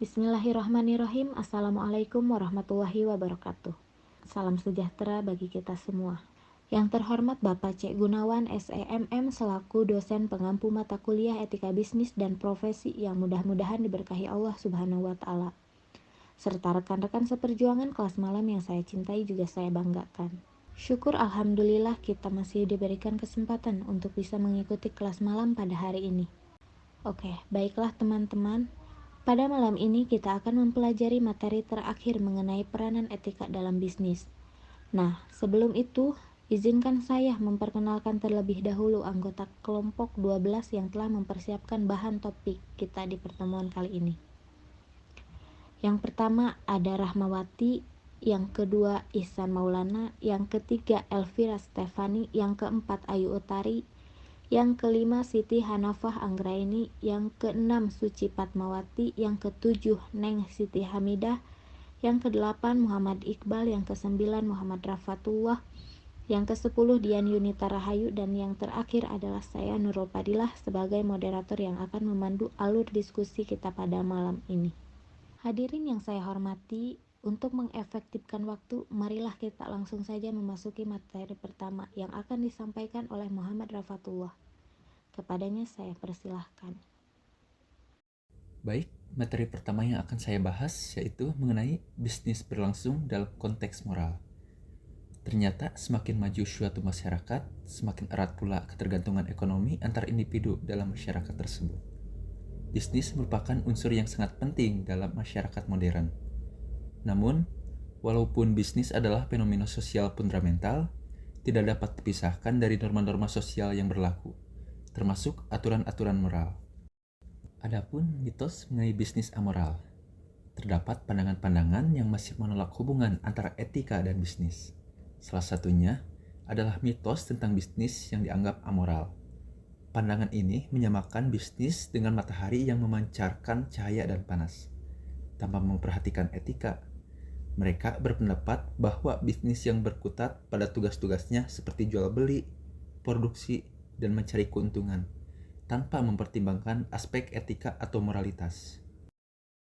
Bismillahirrahmanirrahim. Assalamualaikum warahmatullahi wabarakatuh. Salam sejahtera bagi kita semua. Yang terhormat Bapak Cek Gunawan SEMM selaku dosen pengampu mata kuliah Etika Bisnis dan Profesi yang mudah-mudahan diberkahi Allah Subhanahu wa taala. Serta rekan-rekan seperjuangan kelas malam yang saya cintai juga saya banggakan. Syukur alhamdulillah kita masih diberikan kesempatan untuk bisa mengikuti kelas malam pada hari ini. Oke, baiklah teman-teman. Pada malam ini kita akan mempelajari materi terakhir mengenai peranan etika dalam bisnis. Nah, sebelum itu, izinkan saya memperkenalkan terlebih dahulu anggota kelompok 12 yang telah mempersiapkan bahan topik kita di pertemuan kali ini. Yang pertama ada Rahmawati, yang kedua Ihsan Maulana, yang ketiga Elvira Stefani, yang keempat Ayu Utari, yang kelima Siti Hanafah Anggraini, yang keenam Suci Fatmawati, yang ketujuh Neng Siti Hamidah, yang kedelapan Muhammad Iqbal, yang kesembilan Muhammad Rafatullah, yang kesepuluh Dian Yunita Rahayu, dan yang terakhir adalah saya Nurul Fadilah sebagai moderator yang akan memandu alur diskusi kita pada malam ini. Hadirin yang saya hormati, untuk mengefektifkan waktu, marilah kita langsung saja memasuki materi pertama yang akan disampaikan oleh Muhammad Rafatullah. Kepadanya saya persilahkan. Baik, materi pertama yang akan saya bahas yaitu mengenai bisnis berlangsung dalam konteks moral. Ternyata semakin maju suatu masyarakat, semakin erat pula ketergantungan ekonomi antar individu dalam masyarakat tersebut. Bisnis merupakan unsur yang sangat penting dalam masyarakat modern. Namun, walaupun bisnis adalah fenomena sosial fundamental, tidak dapat dipisahkan dari norma-norma sosial yang berlaku, termasuk aturan-aturan moral. Adapun mitos mengenai bisnis amoral, terdapat pandangan-pandangan yang masih menolak hubungan antara etika dan bisnis. Salah satunya adalah mitos tentang bisnis yang dianggap amoral. Pandangan ini menyamakan bisnis dengan matahari yang memancarkan cahaya dan panas, tanpa memperhatikan etika. Mereka berpendapat bahwa bisnis yang berkutat pada tugas-tugasnya seperti jual beli, produksi, dan mencari keuntungan, tanpa mempertimbangkan aspek etika atau moralitas.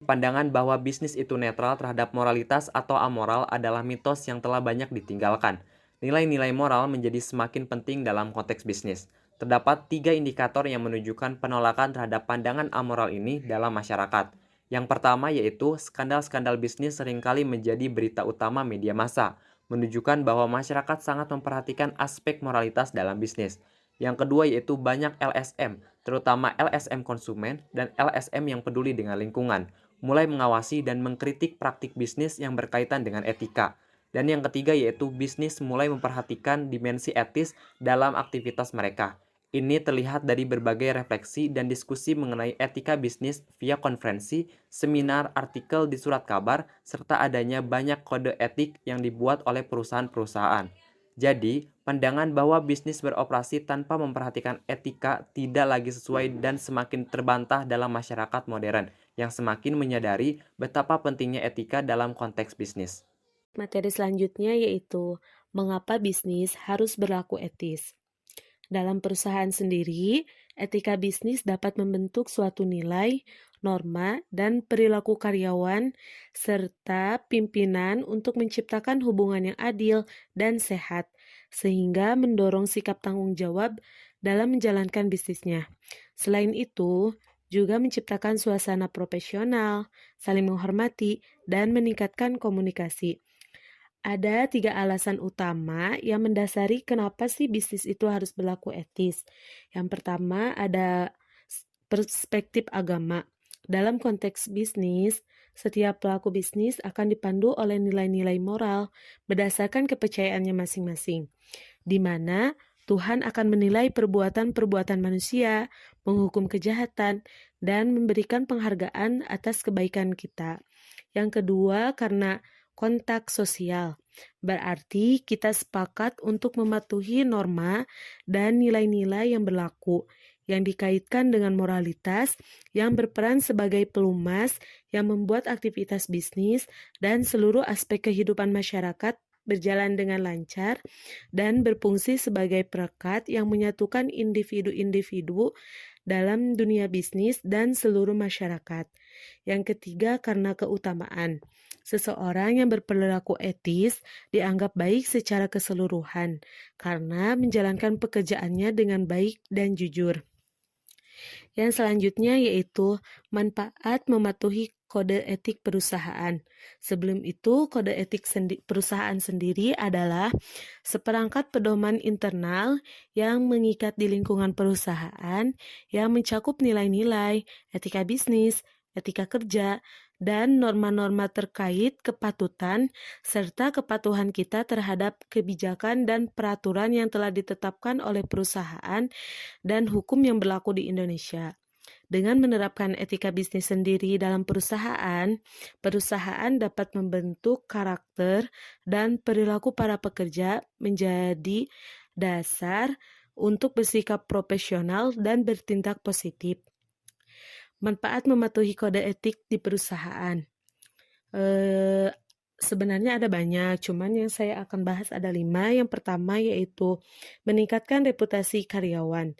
Pandangan bahwa bisnis itu netral terhadap moralitas atau amoral adalah mitos yang telah banyak ditinggalkan. Nilai-nilai moral menjadi semakin penting dalam konteks bisnis. Terdapat 3 indikator yang menunjukkan penolakan terhadap pandangan amoral ini dalam masyarakat. Yang pertama yaitu skandal-skandal bisnis seringkali menjadi berita utama media massa, menunjukkan bahwa masyarakat sangat memperhatikan aspek moralitas dalam bisnis. Yang kedua yaitu banyak LSM, terutama LSM konsumen dan LSM yang peduli dengan lingkungan, mulai mengawasi dan mengkritik praktik bisnis yang berkaitan dengan etika. Dan yang ketiga yaitu bisnis mulai memperhatikan dimensi etis dalam aktivitas mereka. Ini terlihat dari berbagai refleksi dan diskusi mengenai etika bisnis via konferensi, seminar, artikel di surat kabar, serta adanya banyak kode etik yang dibuat oleh perusahaan-perusahaan. Jadi, pandangan bahwa bisnis beroperasi tanpa memperhatikan etika tidak lagi sesuai dan semakin terbantah dalam masyarakat modern yang semakin menyadari betapa pentingnya etika dalam konteks bisnis. Materi selanjutnya yaitu mengapa bisnis harus berlaku etis. Dalam perusahaan sendiri, etika bisnis dapat membentuk suatu nilai, norma, dan perilaku karyawan serta pimpinan untuk menciptakan hubungan yang adil dan sehat, sehingga mendorong sikap tanggung jawab dalam menjalankan bisnisnya. Selain itu, juga menciptakan suasana profesional, saling menghormati, dan meningkatkan komunikasi. Ada 3 alasan utama yang mendasari kenapa sih bisnis itu harus berlaku etis. Yang pertama ada perspektif agama. Dalam konteks bisnis, setiap pelaku bisnis akan dipandu oleh nilai-nilai moral berdasarkan kepercayaannya masing-masing, di mana Tuhan akan menilai perbuatan-perbuatan manusia, menghukum kejahatan, dan memberikan penghargaan atas kebaikan kita. Yang kedua, karena kontak sosial. Berarti kita sepakat untuk mematuhi norma dan nilai-nilai yang berlaku, yang dikaitkan dengan moralitas, yang berperan sebagai pelumas, yang membuat aktivitas bisnis dan seluruh aspek kehidupan masyarakat berjalan dengan lancar, dan berfungsi sebagai perekat yang menyatukan individu-individu dalam dunia bisnis dan seluruh masyarakat. Yang ketiga, karena keutamaan. Seseorang yang berperilaku etis dianggap baik secara keseluruhan karena menjalankan pekerjaannya dengan baik dan jujur. Yang selanjutnya yaitu manfaat mematuhi kode etik perusahaan. Sebelum itu, kode etik perusahaan sendiri adalah seperangkat pedoman internal yang mengikat di lingkungan perusahaan yang mencakup nilai-nilai, etika bisnis, etika kerja, dan norma-norma terkait kepatutan serta kepatuhan kita terhadap kebijakan dan peraturan yang telah ditetapkan oleh perusahaan dan hukum yang berlaku di Indonesia. Dengan menerapkan etika bisnis sendiri dalam perusahaan, perusahaan dapat membentuk karakter dan perilaku para pekerja menjadi dasar untuk bersikap profesional dan bertindak positif. Manfaat mematuhi kode etik di perusahaan. Sebenarnya ada banyak, cuman yang saya akan bahas ada 5. Yang pertama yaitu meningkatkan reputasi karyawan.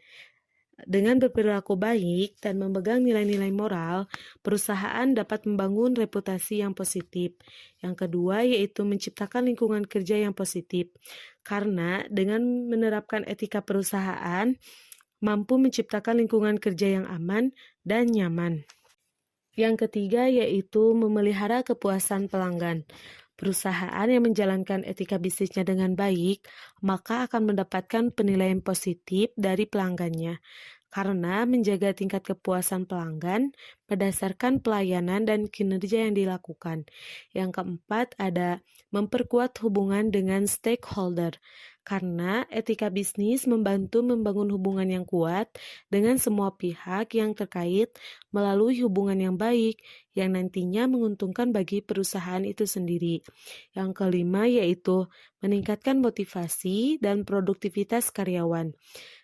Dengan berperilaku baik dan memegang nilai-nilai moral, perusahaan dapat membangun reputasi yang positif. Yang kedua yaitu menciptakan lingkungan kerja yang positif. Karena dengan menerapkan etika perusahaan, mampu menciptakan lingkungan kerja yang aman dan nyaman. Yang ketiga yaitu memelihara kepuasan pelanggan. Perusahaan yang menjalankan etika bisnisnya dengan baik, maka akan mendapatkan penilaian positif dari pelanggannya. Karena menjaga tingkat kepuasan pelanggan berdasarkan pelayanan dan kinerja yang dilakukan. Yang keempat ada memperkuat hubungan dengan stakeholder. Karena etika bisnis membantu membangun hubungan yang kuat dengan semua pihak yang terkait melalui hubungan yang baik yang nantinya menguntungkan bagi perusahaan itu sendiri. Yang kelima yaitu meningkatkan motivasi dan produktivitas karyawan.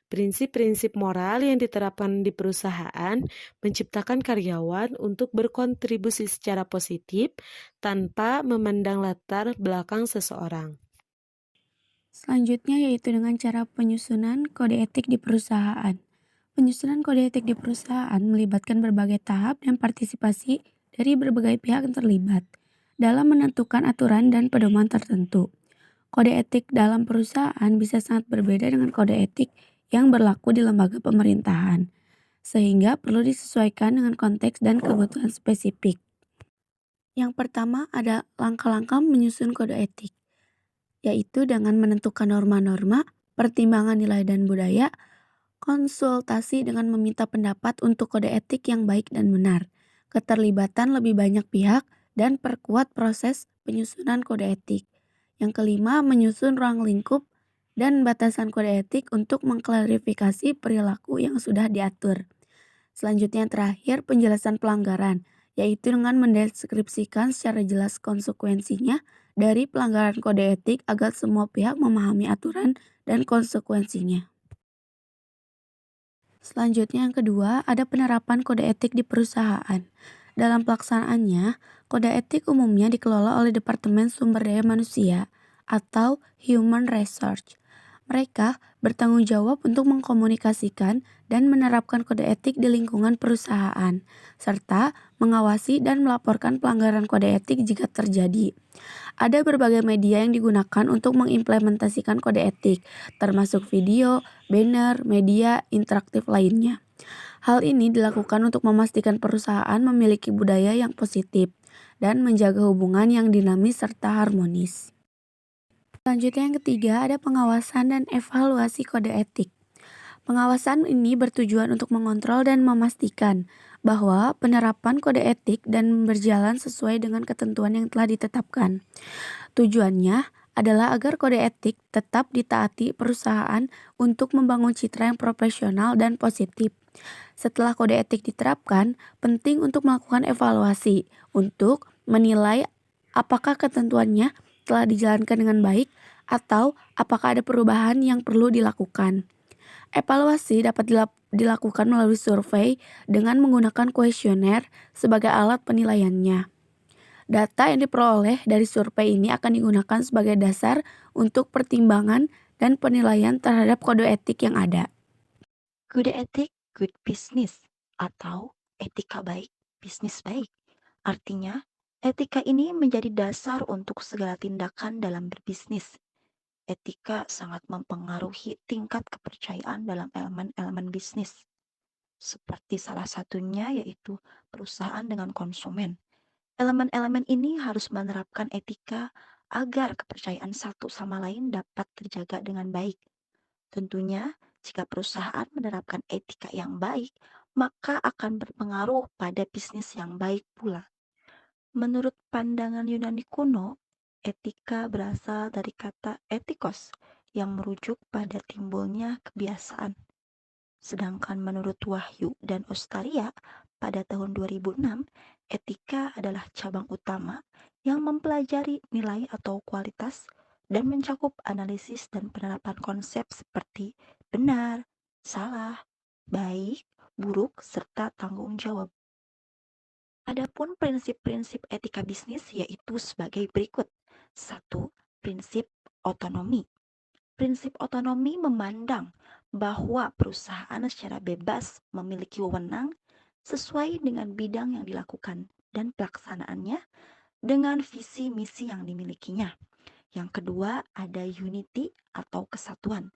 Prinsip-prinsip moral yang diterapkan di perusahaan menciptakan karyawan untuk berkontribusi secara positif tanpa memandang latar belakang seseorang. Selanjutnya yaitu dengan cara penyusunan kode etik di perusahaan. Penyusunan kode etik di perusahaan melibatkan berbagai tahap dan partisipasi dari berbagai pihak yang terlibat dalam menentukan aturan dan pedoman tertentu. Kode etik dalam perusahaan bisa sangat berbeda dengan kode etik yang berlaku di lembaga pemerintahan, sehingga perlu disesuaikan dengan konteks dan kebutuhan spesifik. Yang pertama ada langkah-langkah menyusun kode etik, yaitu dengan menentukan norma-norma, pertimbangan nilai dan budaya, konsultasi dengan meminta pendapat untuk kode etik yang baik dan benar, keterlibatan lebih banyak pihak, dan perkuat proses penyusunan kode etik. Yang kelima, menyusun ruang lingkup dan batasan kode etik untuk mengklarifikasi perilaku yang sudah diatur. Selanjutnya yang terakhir, penjelasan pelanggaran, yaitu dengan mendeskripsikan secara jelas konsekuensinya dari pelanggaran kode etik agar semua pihak memahami aturan dan konsekuensinya. Selanjutnya yang kedua, ada penerapan kode etik di perusahaan. Dalam pelaksanaannya, kode etik umumnya dikelola oleh Departemen Sumber Daya Manusia atau Human Resource. Mereka bertanggung jawab untuk mengkomunikasikan dan menerapkan kode etik di lingkungan perusahaan, serta mengawasi dan melaporkan pelanggaran kode etik jika terjadi. Ada berbagai media yang digunakan untuk mengimplementasikan kode etik, termasuk video, banner, media interaktif lainnya. Hal ini dilakukan untuk memastikan perusahaan memiliki budaya yang positif dan menjaga hubungan yang dinamis serta harmonis. Selanjutnya yang ketiga ada pengawasan dan evaluasi kode etik. Pengawasan ini bertujuan untuk mengontrol dan memastikan bahwa penerapan kode etik dan berjalan sesuai dengan ketentuan yang telah ditetapkan. Tujuannya adalah agar kode etik tetap ditaati perusahaan untuk membangun citra yang profesional dan positif. Setelah kode etik diterapkan, penting untuk melakukan evaluasi untuk menilai apakah ketentuannya telah dijalankan dengan baik atau apakah ada perubahan yang perlu dilakukan. Evaluasi dapat dilakukan melalui survei dengan menggunakan kuesioner sebagai alat penilaiannya. Data yang diperoleh dari survei ini akan digunakan sebagai dasar untuk pertimbangan dan penilaian terhadap kode etik yang ada. Kode etik good business atau etika baik bisnis baik. Artinya, etika ini menjadi dasar untuk segala tindakan dalam berbisnis. Etika sangat mempengaruhi tingkat kepercayaan dalam elemen-elemen bisnis. Seperti salah satunya yaitu perusahaan dengan konsumen. Elemen-elemen ini harus menerapkan etika agar kepercayaan satu sama lain dapat terjaga dengan baik. Tentunya, jika perusahaan menerapkan etika yang baik, maka akan berpengaruh pada bisnis yang baik pula. Menurut pandangan Yunani kuno, etika berasal dari kata etikos yang merujuk pada timbulnya kebiasaan. Sedangkan menurut Wahyu dan Ostaria pada tahun 2006, etika adalah cabang utama yang mempelajari nilai atau kualitas dan mencakup analisis dan penerapan konsep seperti benar, salah, baik, buruk, serta tanggung jawab. Adapun prinsip-prinsip etika bisnis yaitu sebagai berikut. 1. Prinsip otonomi. Prinsip otonomi memandang bahwa perusahaan secara bebas memiliki wewenang sesuai dengan bidang yang dilakukan dan pelaksanaannya dengan visi misi yang dimilikinya. Yang kedua, ada unity atau kesatuan.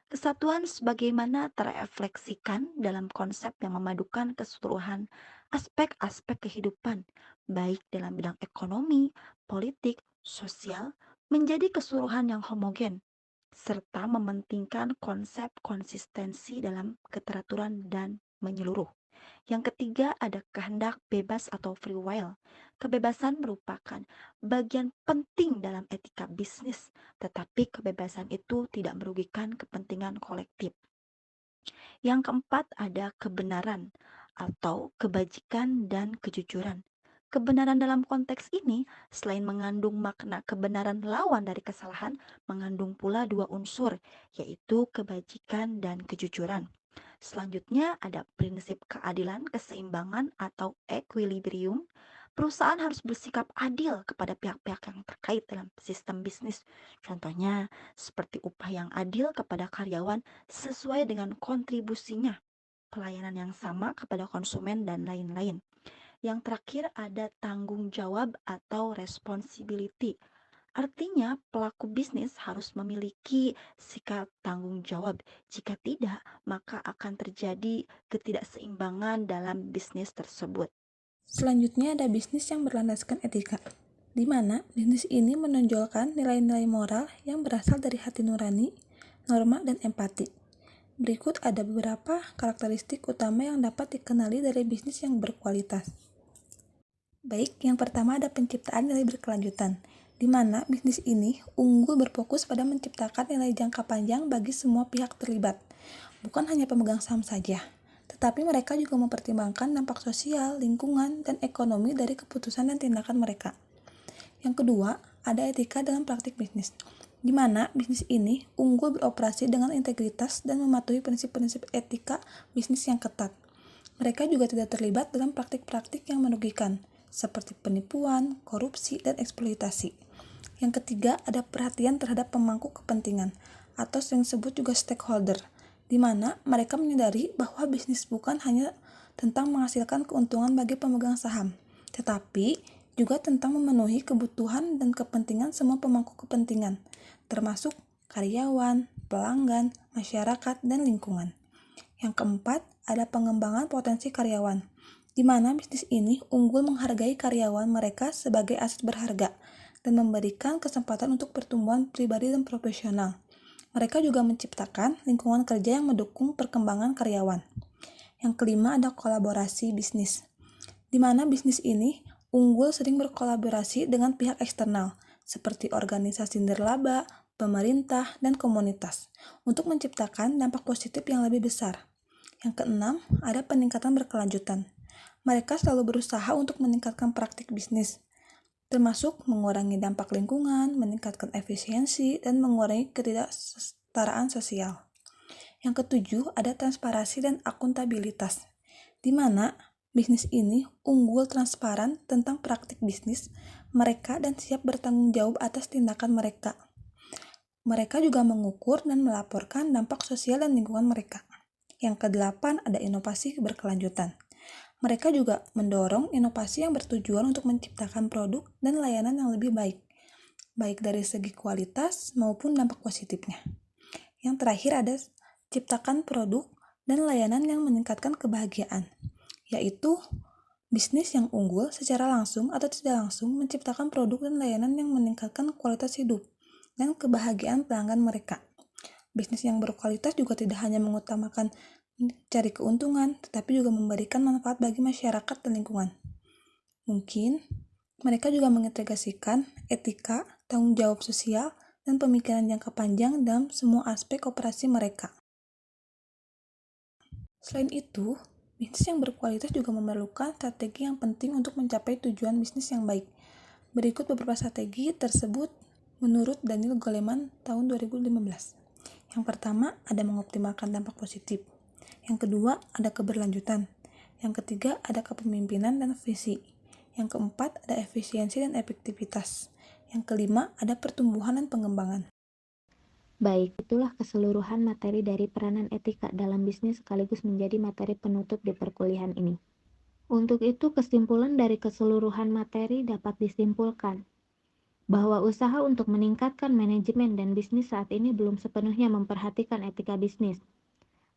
Kesatuan sebagaimana terefleksikan dalam konsep yang memadukan keseluruhan aspek-aspek kehidupan, baik dalam bidang ekonomi, politik, sosial, menjadi keseluruhan yang homogen, serta mementingkan konsep konsistensi dalam keteraturan dan menyeluruh. Yang ketiga ada kehendak bebas atau free will. Kebebasan merupakan bagian penting dalam etika bisnis, tetapi kebebasan itu tidak merugikan kepentingan kolektif. Yang keempat ada kebenaran atau kebajikan dan kejujuran. Kebenaran dalam konteks ini, selain mengandung makna kebenaran lawan dari kesalahan, mengandung pula dua unsur, yaitu kebajikan dan kejujuran. Selanjutnya ada prinsip keadilan, keseimbangan atau equilibrium. Perusahaan harus bersikap adil kepada pihak-pihak yang terkait dalam sistem bisnis. Contohnya seperti upah yang adil kepada karyawan sesuai dengan kontribusinya, pelayanan yang sama kepada konsumen, dan lain-lain. Yang terakhir ada tanggung jawab atau responsibility. Artinya, pelaku bisnis harus memiliki sikap tanggung jawab. Jika tidak, maka akan terjadi ketidakseimbangan dalam bisnis tersebut. Selanjutnya ada bisnis yang berlandaskan etika, di mana bisnis ini menonjolkan nilai-nilai moral yang berasal dari hati nurani, norma, dan empati. Berikut ada beberapa karakteristik utama yang dapat dikenali dari bisnis yang berkualitas. Baik, yang pertama ada penciptaan nilai berkelanjutan, di mana bisnis ini unggul berfokus pada menciptakan nilai jangka panjang bagi semua pihak terlibat, bukan hanya pemegang saham saja, tetapi mereka juga mempertimbangkan dampak sosial, lingkungan, dan ekonomi dari keputusan dan tindakan mereka. Yang kedua, ada etika dalam praktik bisnis, di mana bisnis ini unggul beroperasi dengan integritas dan mematuhi prinsip-prinsip etika bisnis yang ketat. Mereka juga tidak terlibat dalam praktik-praktik yang merugikan, seperti penipuan, korupsi, dan eksploitasi. Yang ketiga, ada perhatian terhadap pemangku kepentingan, atau sering disebut juga stakeholder, di mana mereka menyadari bahwa bisnis bukan hanya tentang menghasilkan keuntungan bagi pemegang saham, tetapi juga tentang memenuhi kebutuhan dan kepentingan semua pemangku kepentingan, termasuk karyawan, pelanggan, masyarakat, dan lingkungan. Yang keempat, ada pengembangan potensi karyawan, di mana bisnis ini unggul menghargai karyawan mereka sebagai aset berharga dan memberikan kesempatan untuk pertumbuhan pribadi dan profesional. Mereka juga menciptakan lingkungan kerja yang mendukung perkembangan karyawan. Yang kelima ada kolaborasi bisnis, di mana bisnis ini unggul sering berkolaborasi dengan pihak eksternal, seperti organisasi nirlaba, pemerintah, dan komunitas, untuk menciptakan dampak positif yang lebih besar. Yang keenam, ada peningkatan berkelanjutan. Mereka selalu berusaha untuk meningkatkan praktik bisnis, termasuk mengurangi dampak lingkungan, meningkatkan efisiensi, dan mengurangi ketidaksetaraan sosial. Yang ketujuh, ada transparansi dan akuntabilitas, di mana bisnis ini unggul transparan tentang praktik bisnis mereka dan siap bertanggung jawab atas tindakan mereka. Mereka juga mengukur dan melaporkan dampak sosial dan lingkungan mereka. Yang kedelapan, ada inovasi berkelanjutan. Mereka juga mendorong inovasi yang bertujuan untuk menciptakan produk dan layanan yang lebih baik, baik dari segi kualitas maupun dampak positifnya. Yang terakhir ada ciptakan produk dan layanan yang meningkatkan kebahagiaan, yaitu bisnis yang unggul secara langsung atau tidak langsung menciptakan produk dan layanan yang meningkatkan kualitas hidup dan kebahagiaan pelanggan mereka. Bisnis yang berkualitas juga tidak hanya mengutamakan mencari keuntungan, tetapi juga memberikan manfaat bagi masyarakat dan lingkungan. Mungkin mereka juga mengintegrasikan etika, tanggung jawab sosial, dan pemikiran jangka panjang dalam semua aspek operasi mereka. Selain itu, bisnis yang berkualitas juga memerlukan strategi yang penting untuk mencapai tujuan bisnis yang baik. Berikut beberapa strategi tersebut menurut Daniel Goleman tahun 2015. Yang pertama, ada mengoptimalkan dampak positif. Yang kedua, ada keberlanjutan. Yang ketiga, ada kepemimpinan dan visi. Yang keempat, ada efisiensi dan efektivitas. Yang kelima, ada pertumbuhan dan pengembangan. Baik, itulah keseluruhan materi dari peranan etika dalam bisnis sekaligus menjadi materi penutup di perkuliahan ini. Untuk itu, kesimpulan dari keseluruhan materi dapat disimpulkan bahwa usaha untuk meningkatkan manajemen dan bisnis saat ini belum sepenuhnya memperhatikan etika bisnis.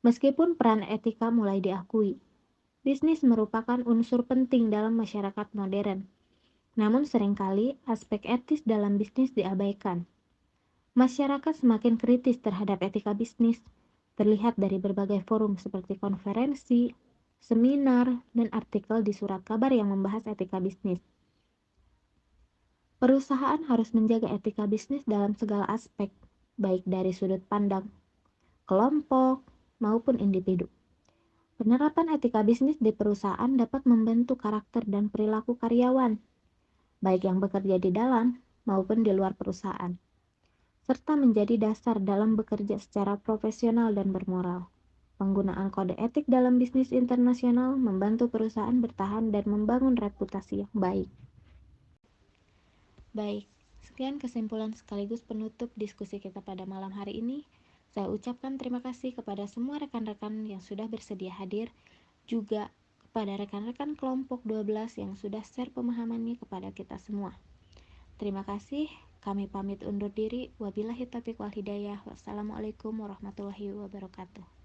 Meskipun peran etika mulai diakui, bisnis merupakan unsur penting dalam masyarakat modern. Namun seringkali aspek etis dalam bisnis diabaikan. Masyarakat semakin kritis terhadap etika bisnis, terlihat dari berbagai forum seperti konferensi, seminar, dan artikel di surat kabar yang membahas etika bisnis. Perusahaan harus menjaga etika bisnis dalam segala aspek, baik dari sudut pandang kelompok maupun individu. Penerapan etika bisnis di perusahaan dapat membentuk karakter dan perilaku karyawan, baik yang bekerja di dalam maupun di luar perusahaan, serta menjadi dasar dalam bekerja secara profesional dan bermoral. Penggunaan kode etik dalam bisnis internasional membantu perusahaan bertahan dan membangun reputasi yang baik. Baik, sekian kesimpulan sekaligus penutup diskusi kita pada malam hari ini. Saya ucapkan terima kasih kepada semua rekan-rekan yang sudah bersedia hadir, juga kepada rekan-rekan kelompok 12 yang sudah share pemahamannya kepada kita semua. Terima kasih, kami pamit undur diri. Wabillahi taufiq wal hidayah. Wassalamualaikum warahmatullahi wabarakatuh.